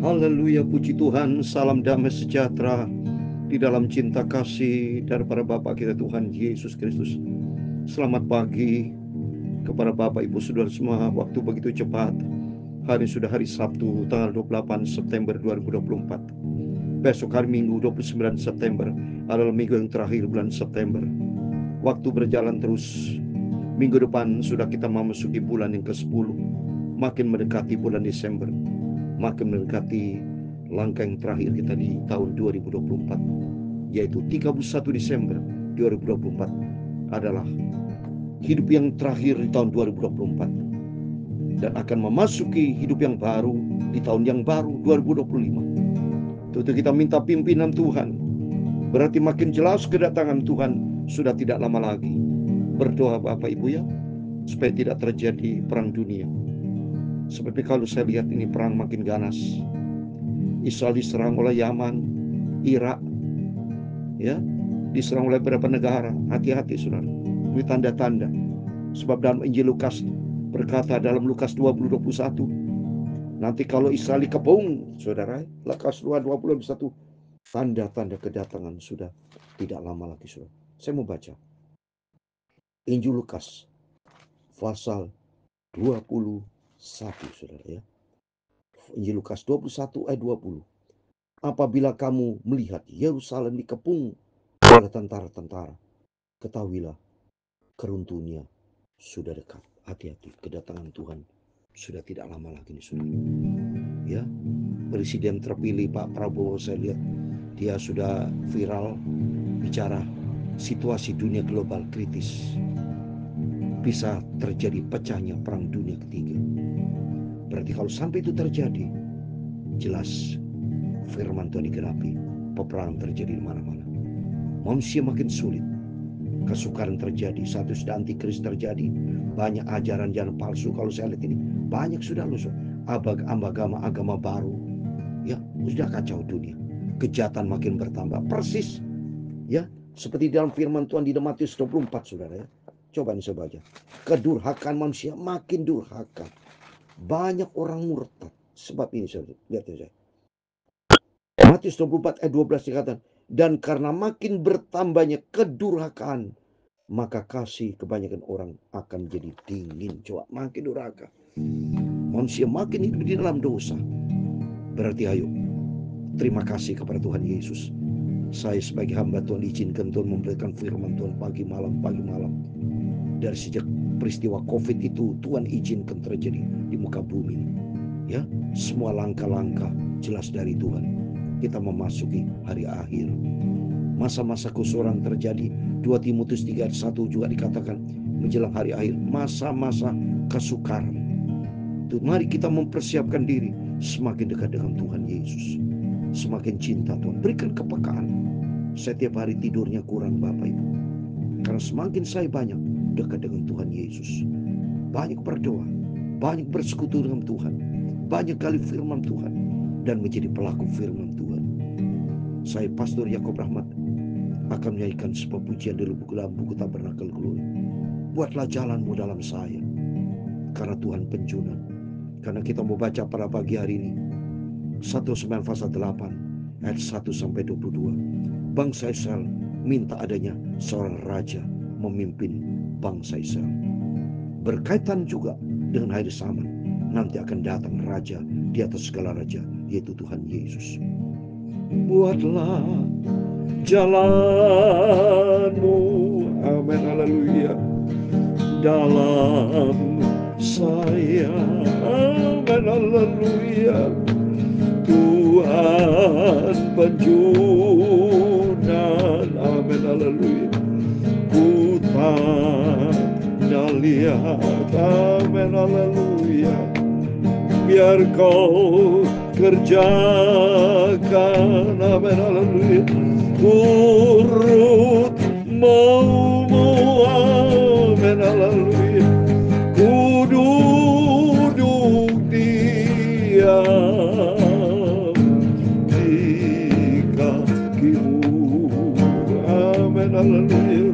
Haleluya, puji Tuhan. Salam damai sejahtera di dalam cinta kasih daripada Bapa kita Tuhan Yesus Kristus. Selamat pagi kepada Bapak Ibu Saudara semua. Waktu begitu cepat. Hari sudah hari Sabtu tanggal 28 September 2024. Besok hari Minggu 29 September adalah minggu yang terakhir bulan September. Waktu berjalan terus. Minggu depan sudah kita memasuki bulan yang ke-10. Makin mendekati bulan Desember. Makin mendekati langkah yang terakhir kita di tahun 2024, yaitu 31 Desember 2024 adalah hidup yang terakhir di tahun 2024 dan akan memasuki hidup yang baru di tahun yang baru 2025. Tentu kita minta pimpinan Tuhan, berarti makin jelas kedatangan Tuhan sudah tidak lama lagi. Berdoa Bapak Ibu ya, supaya tidak terjadi perang dunia. Seperti kalau saya lihat ini perang makin ganas. Israel diserang oleh Yaman, Irak, ya, diserang oleh beberapa negara. Hati-hati saudara, ini tanda-tanda. Sebab dalam Injil Lukas berkata dalam Lukas 20:21, nanti kalau Israel dikepung, saudara, Lukas 2:21, tanda-tanda kedatangan sudah tidak lama lagi, saudara. Saya mau baca Injil Lukas pasal 21, saudara ya. Injil Lukas 21 ayat 20. Apabila kamu melihat Yerusalem dikepung oleh tentara-tentara, ketahuilah keruntuhannya sudah dekat. Hati-hati, kedatangan Tuhan sudah tidak lama lagi nih saudara. Ya, Presiden terpilih Pak Prabowo, saya lihat dia sudah viral bicara situasi dunia global kritis. Bisa terjadi pecahnya perang dunia ketiga. Berarti kalau sampai itu terjadi, jelas firman Tuhan digenapi, peperangan terjadi di mana-mana. Manusia makin sulit, kesukaran terjadi, satu sudah antikris terjadi, banyak ajaran-ajaran palsu. Kalau saya lihat ini banyak sudah loh, agama baru, ya sudah kacau dunia. Kejahatan makin bertambah, persis, ya seperti dalam firman Tuhan di Matius 24, saudara ya. Coba nih saya baca, kedurhakaan manusia makin durhaka. Banyak orang murtad. Sebab ini saya lihat ya saya. Matius 24 ayat 12 dikatakan, dan karena makin bertambahnya kedurhakaan, maka kasih kebanyakan orang akan menjadi dingin. Coba, makin durhaka. Manusia makin hidup di dalam dosa. Berarti ayo, terima kasih kepada Tuhan Yesus. Saya sebagai hamba Tuhan izinkan Tuhan memberikan firman Tuhan pagi malam. Dari sejak peristiwa COVID itu Tuhan izinkan terjadi di muka bumi. Ya, semua langkah-langkah jelas dari Tuhan. Kita memasuki hari akhir. Masa-masa kesusahan terjadi. 2 Timotius 3 ayat 1 juga dikatakan menjelang hari akhir, masa-masa kesukaran. Mari kita mempersiapkan diri semakin dekat dengan Tuhan Yesus. Semakin cinta Tuhan. Berikan kepekaan. Setiap hari tidurnya kurang Bapak Ibu. Karena semakin saya banyak dekat dengan Tuhan Yesus, banyak berdoa, banyak bersekutu dengan Tuhan, banyak kali firman Tuhan, dan menjadi pelaku firman Tuhan. Saya Pastor Yakob Rahmat akan menyanyikan sebuah pujian dalam buku Tabernakel Glory. Buatlah jalanmu dalam saya, karena Tuhan penjunan. Karena kita mau baca pada pagi hari ini 1 Samuel pasal 8 ayat 1-22. Bangsa Israel minta adanya seorang raja memimpin bangsa Israel. Berkaitan juga dengan hari zaman, nanti akan datang raja di atas segala raja, yaitu Tuhan Yesus. Buatlah jalanmu, amin, haleluya, dalam saya, amin, haleluya. Tuhan penjunan, amin, haleluya. Ku tanda lihat, amin, haleluya. Biar kau kerjakan, amin, haleluya. Turut maumu, amin, haleluya. Ku duduk diam di kakimu, amin, haleluya.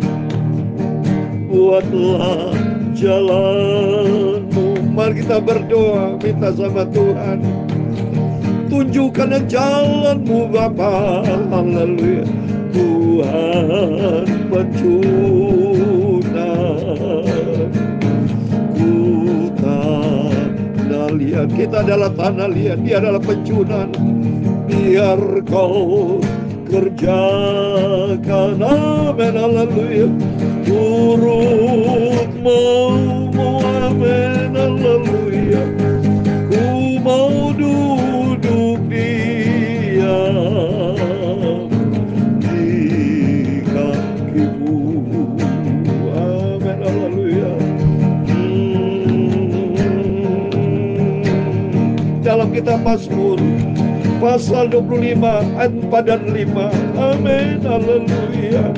Buatlah jalanmu. Mari kita berdoa, minta sama Tuhan. Tunjukkan jalan-Mu Bapa. Haleluya. Tuhan penjunan, ku tanah liat. Kita adalah tanah liat, Dia adalah penjunan. Biar Kau kerjakan, amin, haleluya. Turut-Mu, amin, haleluya. Ku mau duduk diam di kaki-Mu, amin, haleluya. Dalam kitab Mazmur pasal 25 ayat 4 dan 5, amin, haleluya.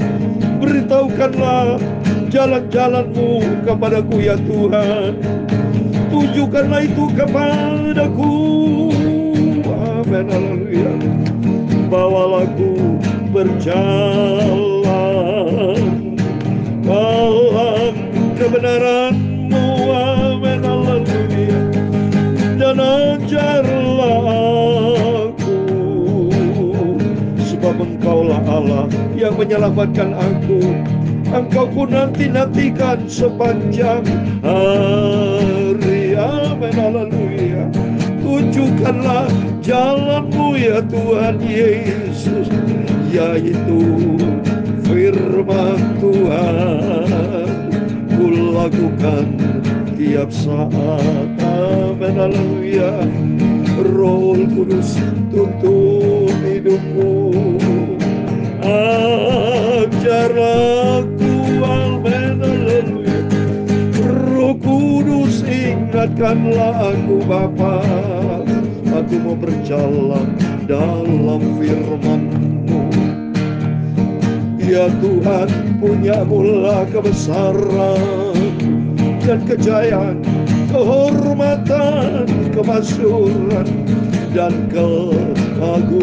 Beritahukanlah jalan-jalan-Mu kepadaku ya Tuhan. Tunjukkanlah itu kepadaku, amin, haleluya. Bawalah ku berjalan dalam kebenaran-Mu, amin, haleluya. Dan ajarlah aku, sebab Engkaulah Allah yang menyelamatkan aku. Engkau ku nanti-nantikan sepanjang hari, amin, haleluya. Tunjukkanlah jalan-Mu ya Tuhan Yesus, yaitu firman Tuhan ku lakukan tiap saat, amin, haleluya. Roh Kudus tuntun hidupku, ajarlah aku, amin, haleluya. Roh Kudus ingatkanlah aku Bapa. Aku mau berjalan dalam firman-Mu. Ya Tuhan, punya-Mulah kebesaran dan kejayaan, kehormatan, kemasyhuran, dan keagungan.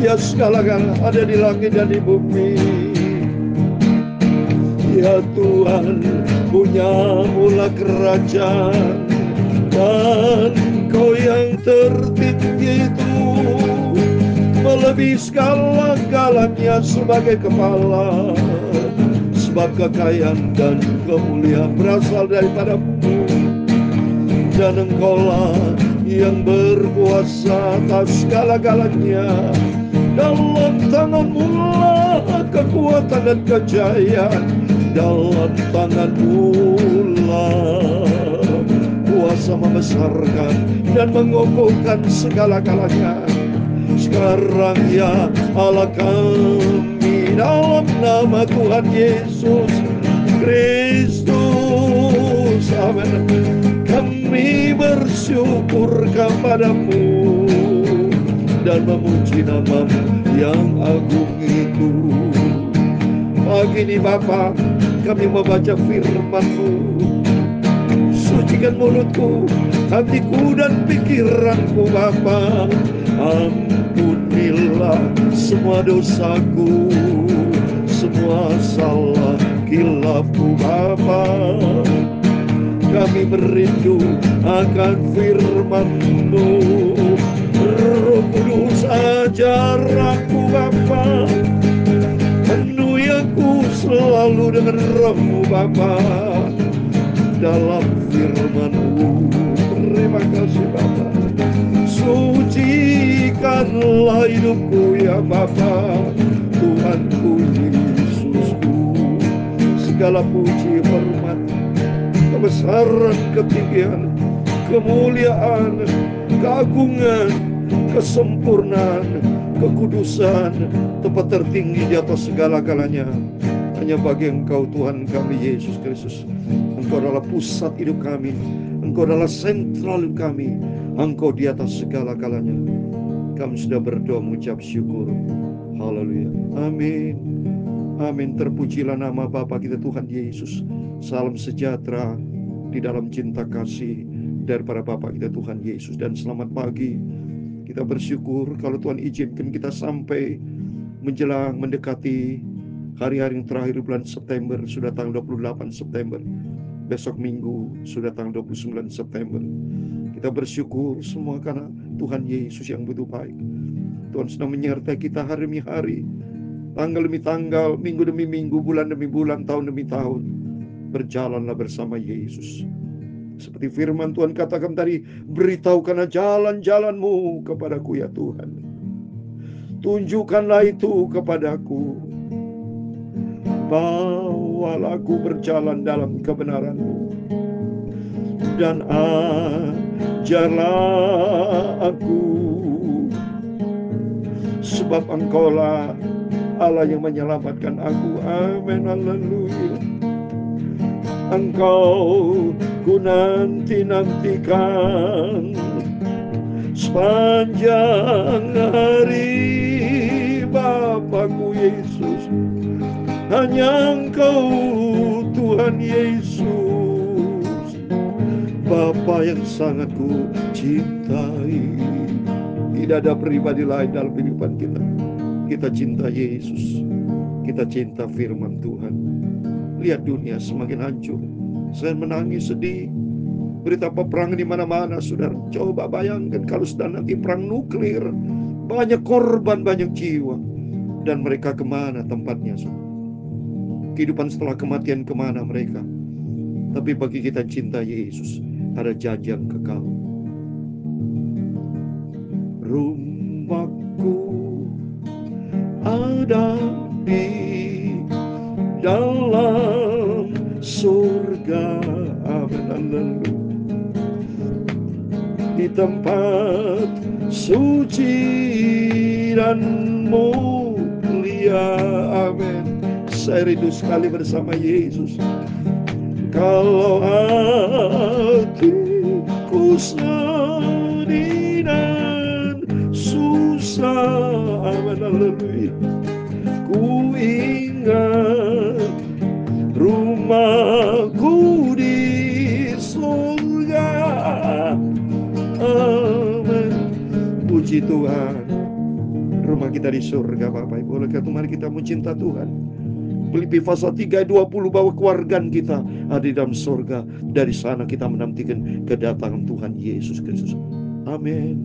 Ya segala-galanya ada di langit dan di bumi. Ya Tuhan, punya-Mulah kerajaan, dan Kau yang tertinggi itu melebihi segala-galanya sebagai kepala. Sebab kekayaan dan kemuliaan berasal daripada-Mu, dan Engkaulah yang berkuasa atas segala-galanya. Dalam tangan-Mu lah kekuatan dan kejayaan, dalam tangan-Mu lah kuasa membesarkan dan mengokohkan segala-galanya. Sekarang ya Allah kami, dalam nama Tuhan Yesus Kristus, amin, kami bersyukur kepada-Mu dan memuji nama-Mu yang agung itu. Pagi ini Bapa, kami membaca firman-Mu. Sucikan mulutku, hatiku dan pikiranku Bapa. Ampunilah semua dosaku, semua salah kilafku Bapa. Kami merindu akan firman-Mu. Roh Kudus ajar aku Bapa. Penuhi aku selalu dengan Roh-Mu Bapa dalam firman-Mu. Terima kasih Bapa. Sucikanlah hidupku ya Bapa, Tuhanku Yesusku. Segala puji, hormat, kebesaran, ketinggian, kemuliaan, keagungan, kesempurnaan, kekudusan, tempat tertinggi di atas segala-galanya hanya bagi Engkau Tuhan kami Yesus Kristus. Engkau adalah pusat hidup kami, Engkau adalah sentral hidup kami, Engkau di atas segala-galanya. Kami sudah berdoa mengucap syukur. Haleluya. Amin. Amin. Terpujilah nama Bapa kita Tuhan Yesus. Salam sejahtera di dalam cinta kasih daripada Bapa kita Tuhan Yesus. Dan selamat pagi. Kita bersyukur kalau Tuhan izinkan kita sampai menjelang mendekati hari-hari yang terakhir bulan September. Sudah tanggal 28 September. Besok Minggu sudah tanggal 29 September. Kita bersyukur semua karena Tuhan Yesus yang begitu baik. Tuhan sedang menyertai kita hari demi hari, tanggal demi tanggal, minggu demi minggu, bulan demi bulan, tahun demi tahun. Berjalanlah bersama Yesus. Seperti firman Tuhan katakan tadi, beritahukanlah jalan-jalanmu kepadaku ya Tuhan. Tunjukkanlah itu kepadaku. Bawalah aku berjalan dalam kebenaran-Mu. Dan ajarlah aku. Sebab Engkaulah Allah yang menyelamatkan aku. Amin, haleluya. Engkau ku nanti-nantikan sepanjang hari, Bapakku Yesus. Hanya Engkau Tuhan Yesus, Bapa yang sangat ku cintai. Tidak ada pribadi lain dalam kehidupan kita. Kita cinta Yesus, kita cinta firman Tuhan. Lihat dunia semakin hancur. Saya menangis sedih. Berita peperangan di mana-mana, saudara. Coba bayangkan kalau sudah nanti perang nuklir, banyak korban, banyak jiwa. Dan mereka kemana tempatnya, saudara? Kehidupan setelah kematian kemana mereka? Tapi bagi kita cinta Yesus, ada janji yang kekal. Rumahku ada di dalam surga, amin, di tempat suci dan mulia, amin. Saya rindu sekali bersama Yesus. Kalau hatiku sedih dan susah, amin, haleluya, ku ingat rumahku di surga, amin. Puji Tuhan, rumah kita di surga, Bapak Ibu. Oleh karena itu mari kita mencinta Tuhan. Filipi pasal 3 ayat 20, bahwa keluargaan kita ada di dalam surga. Dari sana kita menantikan kedatangan Tuhan Yesus Kristus. Amin.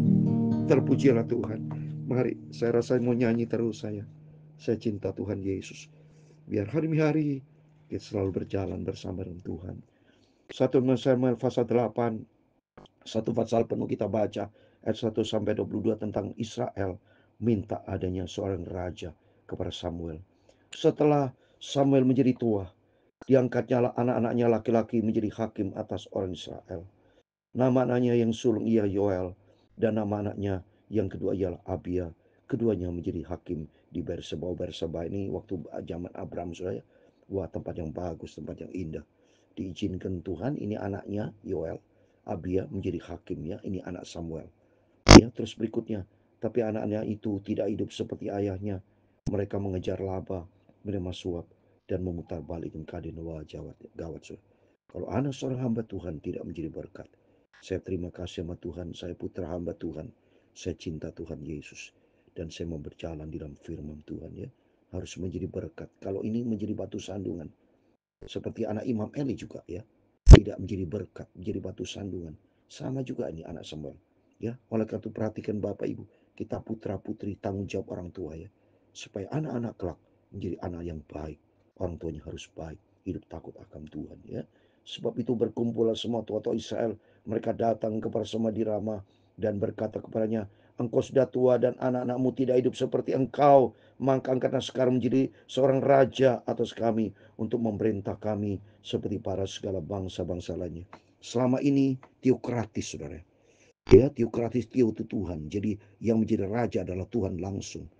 Terpujilah Tuhan. Mari, saya rasa mau nyanyi terus saya. Saya cinta Tuhan Yesus. Biar hari demi hari kita selalu berjalan bersama dengan Tuhan. 1 Samuel pasal 8, satu pasal penuh kita baca ayat 1 sampai 22 tentang Israel minta adanya seorang raja kepada Samuel. Setelah Samuel menjadi tua, diangkatnya anak-anaknya laki-laki menjadi hakim atas orang Israel. Nama anaknya yang sulung ia Yoel, dan nama anaknya yang kedua ialah Abia. Keduanya menjadi hakim di Berseba. Berseba ini waktu zaman Abraham, saudara. Wah, tempat yang bagus, tempat yang indah. Diizinkan Tuhan, ini anaknya Yoel. Abia menjadi hakim, ya. Ini anak Samuel. Ya, terus berikutnya, tapi anak-anaknya itu tidak hidup seperti ayahnya. Mereka mengejar laba, menerima suap, dan memutar balikan keadaan. Wah, gawat. Kalau anak seorang hamba Tuhan tidak menjadi berkat. Saya terima kasih sama Tuhan, saya putra hamba Tuhan. Saya cinta Tuhan Yesus. Dan saya mau berjalan di dalam firman Tuhan, ya. Harus menjadi berkat. Kalau ini menjadi batu sandungan. Seperti anak Imam Eli juga, ya. Tidak menjadi berkat, menjadi batu sandungan. Sama juga ini anak Samuel. Ya, oleh karena itu perhatikan Bapak Ibu, kita putra-putri tanggung jawab orang tua, ya. Supaya anak-anak kelak menjadi anak yang baik. Orang tuanya harus baik, hidup takut akan Tuhan, ya. Sebab itu berkumpullah semua tua-tua Israel. Mereka datang kepada semua di Ramah dan berkata kepadanya, engkau sudah tua dan anak-anakmu tidak hidup seperti engkau. Maka angkatlah sekarang menjadi seorang raja atas kami untuk memerintah kami seperti para segala bangsa-bangsa lainnya. Selama ini teokratis, saudara. Ya, teokratis, teo itu Tuhan. Jadi yang menjadi raja adalah Tuhan langsung.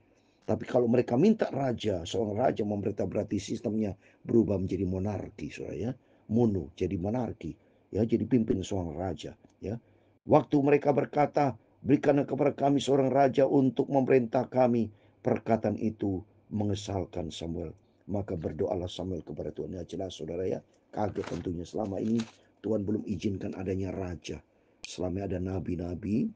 Tapi kalau mereka minta raja, seorang raja memerintah, berarti sistemnya berubah menjadi monarki, saudara, ya. Mono jadi monarki, ya, jadi pimpin seorang raja, ya. Waktu mereka berkata, berikanlah kepada kami seorang raja untuk memerintah kami, perkataan itu mengesalkan Samuel. Maka berdoalah Samuel kepada Tuhan. Ya, jelas saudara, ya, kaget tentunya. Selama ini Tuhan belum izinkan adanya raja. Selama ada nabi-nabi,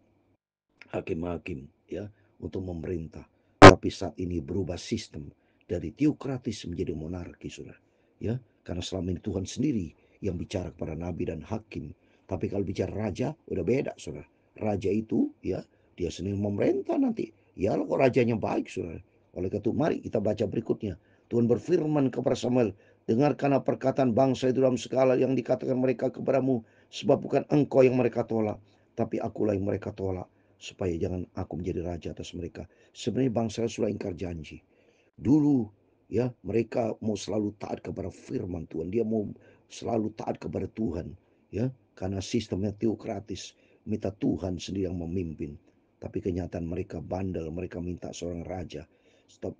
hakim-hakim, ya, untuk memerintah. Tapi saat ini berubah sistem dari teokratis menjadi monarki, saudara. Ya, karena selama ini Tuhan sendiri yang bicara kepada nabi dan hakim. Tapi kalau bicara raja, udah beda, saudara. Raja itu, ya, dia sendiri memerintah nanti. Ya, kok rajanya baik, saudara. Oleh karena itu, mari kita baca berikutnya. Tuhan berfirman kepada Samuel, dengarkanlah perkataan bangsa itu dalam segala yang dikatakan mereka kepadamu, sebab bukan engkau yang mereka tolak, tapi akulah yang mereka tolak, supaya jangan aku menjadi raja atas mereka. Sebenarnya bangsa sudah ingkar janji. Dulu, ya, mereka mau selalu taat kepada firman Tuhan. Dia mau selalu taat kepada Tuhan, ya, karena sistemnya teokratis, minta Tuhan sendiri yang memimpin. Tapi kenyataan mereka bandel, mereka minta seorang raja.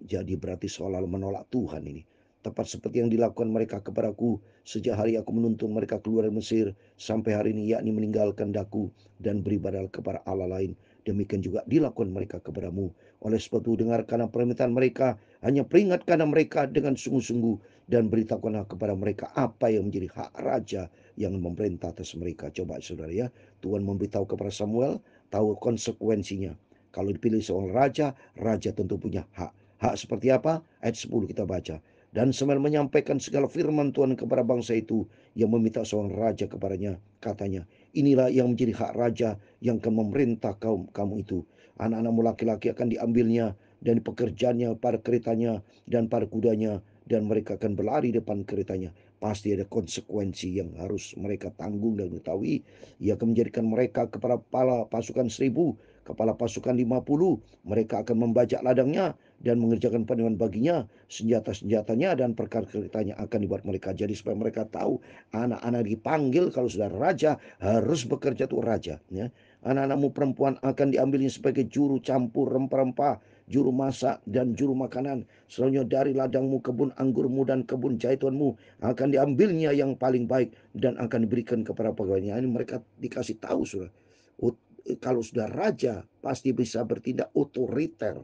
Jadi berarti seolah menolak Tuhan ini. Tepat seperti yang dilakukan mereka kepadaku sejak hari aku menuntun mereka keluar dari Mesir sampai hari ini, yakni meninggalkan daku dan beribadah kepada Allah lain. Demikian juga dilakukan mereka kepadamu. Oleh sebab itu, dengarkanlah permintaan mereka, hanya peringatkanlah mereka dengan sungguh-sungguh, dan beritahukanlah kepada mereka apa yang menjadi hak raja yang memerintah atas mereka. Coba saudara, ya, Tuhan memberitahu kepada Samuel, tahu konsekuensinya. Kalau dipilih seorang raja, raja tentu punya hak. Hak seperti apa? Ayat 10 kita baca. Dan Samuel menyampaikan segala firman Tuhan kepada bangsa itu yang meminta seorang raja kepadanya. Katanya, inilah yang menjadi hak raja yang akan memerintah kamu itu. Anak-anakmu laki-laki akan diambilnya dan pekerjaannya pada keretanya dan pada kudanya, dan mereka akan berlari depan keretanya. Pasti ada konsekuensi yang harus mereka tanggung dan ketahui. Ia akan menjadikan mereka kepala pasukan 1.000, kepala pasukan 50. Mereka akan membajak ladangnya dan mengerjakan panuan baginya, senjata-senjatanya dan perkara keretanya akan dibuat mereka. Jadi supaya mereka tahu, anak-anak dipanggil kalau sudah raja harus bekerja tuh raja, ya. Anak-anakmu perempuan akan diambilnya sebagai juru campur rempah-rempah, juru masak dan juru makanan. Selanjutnya dari ladangmu, kebun anggurmu dan kebun jaitunmu akan diambilnya yang paling baik dan akan diberikan kepada pegawainya. Ini mereka dikasih tahu, sudah. Kalau sudah raja pasti bisa bertindak otoriter,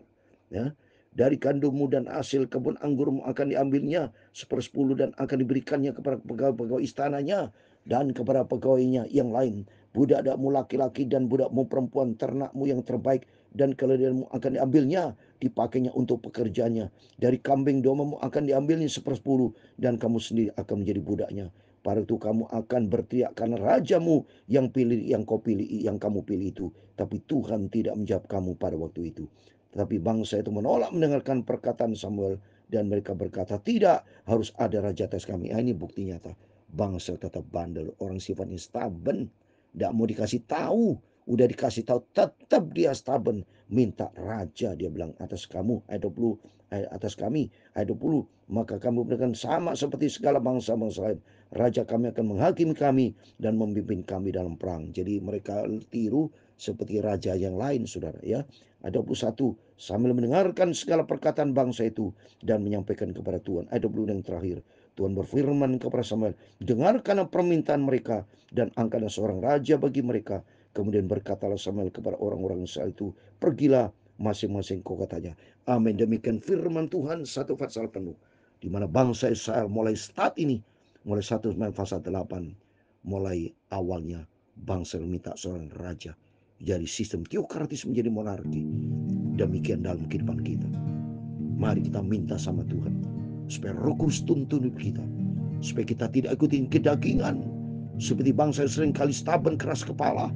ya. Dari gandummu dan hasil kebun anggurmu akan diambilnya 1/10 dan akan diberikannya kepada pegawai-pegawai istananya dan kepada pegawainya yang lain. Budak-budakmu laki-laki dan budakmu perempuan, ternakmu yang terbaik dan keledaianmu akan diambilnya, dipakainya untuk pekerjaannya. Dari kambing dombamu akan diambilnya 1/10 dan kamu sendiri akan menjadi budaknya. Pada itu kamu akan berteriak karena rajamu yang kamu pilih itu. Tapi Tuhan tidak menjawab kamu pada waktu itu. Tetapi bangsa itu menolak mendengarkan perkataan Samuel, dan mereka berkata, tidak, harus ada raja atas kami. Ini bukti nyata. Bangsa tetap bandel, orang sifatnya stubborn, tidak mau dikasih tahu. Udah dikasih tahu tetap dia stubborn, minta raja. Dia bilang, atas kamu ayat 20, atas kami ayat 20, maka kamu berikan sama seperti segala bangsa-bangsa lain. Raja kami akan menghakimi kami dan memimpin kami dalam perang. Jadi mereka tiru seperti raja yang lain, saudara, ya. Ayat 21, sambil mendengarkan segala perkataan bangsa itu dan menyampaikan kepada Tuhan. Ayat 20 yang terakhir, Tuhan berfirman kepada Samuel, dengarkanlah permintaan mereka dan angkatlah seorang raja bagi mereka. Kemudian berkatalah Samuel kepada orang-orang Israel itu, pergilah masing-masing kau katanya. Amin. Demikian firman Tuhan satu pasal penuh, di mana bangsa Israel mulai start ini, mulai 1 pasal 8, mulai awalnya bangsa meminta seorang raja. Jadi sistem teokratis menjadi monarki. Demikian dalam kehidupan kita. Mari kita minta sama Tuhan supaya Roh Kudus tuntun hidup kita, supaya kita tidak ikutin kedagingan seperti bangsa yang sering kali stubborn, keras kepala.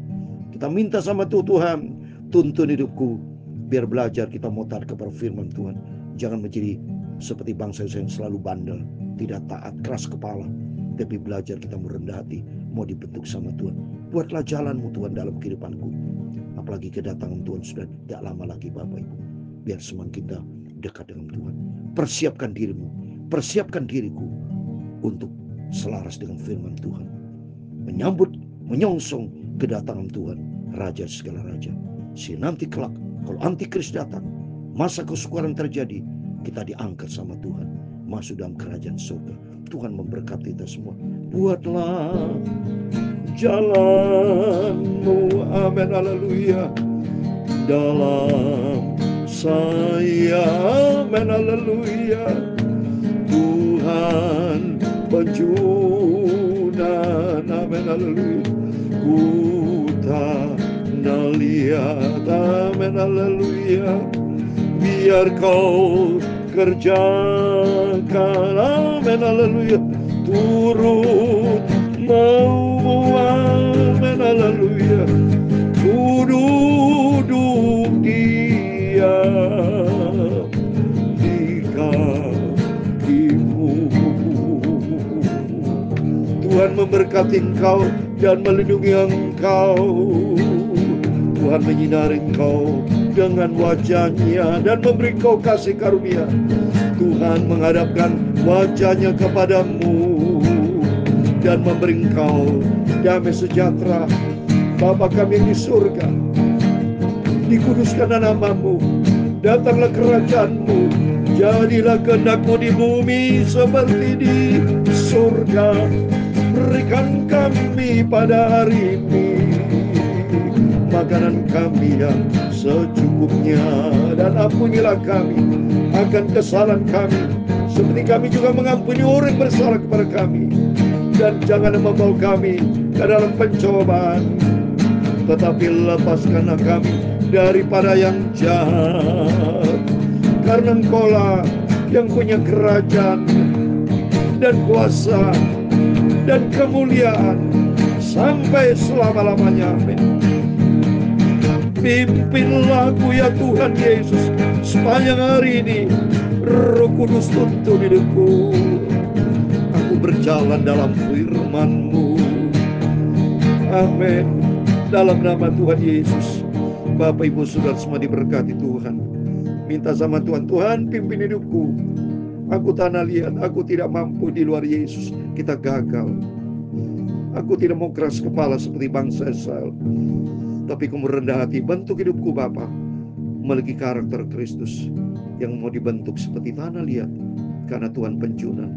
Kita minta sama Tuhan, tuntun hidupku biar belajar kita mau taat kepada firman Tuhan. Jangan menjadi seperti bangsa yang selalu bandel, tidak taat, keras kepala, tapi belajar kita mau rendah hati, mau dibentuk sama Tuhan. Buatlah jalanmu Tuhan dalam kehidupanku. Apalagi kedatangan Tuhan sudah tidak lama lagi, Bapak Ibu. Biar semakin kita dekat dengan Tuhan. Persiapkan dirimu, persiapkan diriku untuk selaras dengan firman Tuhan. Menyambut, menyongsong kedatangan Tuhan, Raja segala raja. Sehingga nanti kelak, kalau antikris datang, masa kesukaran terjadi, kita diangkat sama Tuhan, masuk dalam kerajaan surga. Tuhan memberkati kita semua. Buatlah jalanmu, amin, haleluya, dalam saya, amin, haleluya. Tuhan penjunan, amin, haleluya. Ku tak lihat, amin, haleluya. Biar kau kerjakan, amin, haleluya. Turut membuat amin, haleluya. Ku duduk diam di kaki-Mu. Tuhan memberkati engkau dan melindungi engkau. Tuhan menyinari engkau dengan wajah-Nya dan memberi engkau kasih karunia. Tuhan menghadapkan wajah-Nya kepadamu dan memberi engkau damai sejahtera. Bapa kami yang di surga, dikuduskanlah nama-Mu, datanglah kerajaan-Mu, jadilah kehendak-Mu di bumi seperti di surga. Berikan kami pada hari ini makanan kami yang secukupnya, dan ampunilah kami akan kesalahan kami, seperti kami juga mengampuni orang yang bersalah kepada kami. Dan jangan membawa kami ke dalam pencobaan, tetapi lepaskanlah kami daripada yang jahat. Karena Engkau-lah yang punya kerajaan dan kuasa dan kemuliaan sampai selama-lamanya. Amin. Pimpinlah aku ya Tuhan Yesus sepanjang hari ini. Roh Kudus tuntun hidupku. Aku berjalan dalam firman-Mu. Amin. Dalam nama Tuhan Yesus. Bapak Ibu Saudara semua diberkati Tuhan. Minta sama Tuhan, Tuhan pimpin hidupku. Aku tanah liat, aku tidak mampu di luar Yesus. Kita gagal. Aku tidak mau keras kepala seperti bangsa Israel, tapi Kamu rendah hati. Bentuk hidupku Bapa, memiliki karakter Kristus yang mau dibentuk seperti tanah liat, karena Tuhan penjunan.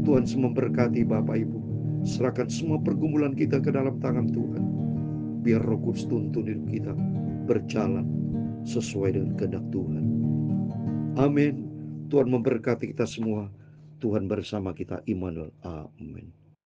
Tuhan memberkati Bapak Ibu. Serahkan semua pergumulan kita ke dalam tangan Tuhan. Biar Roh Kudus tuntun hidup kita berjalan sesuai dengan kehendak Tuhan. Amin. Tuhan memberkati kita semua. Tuhan bersama kita, Immanuel. Amin.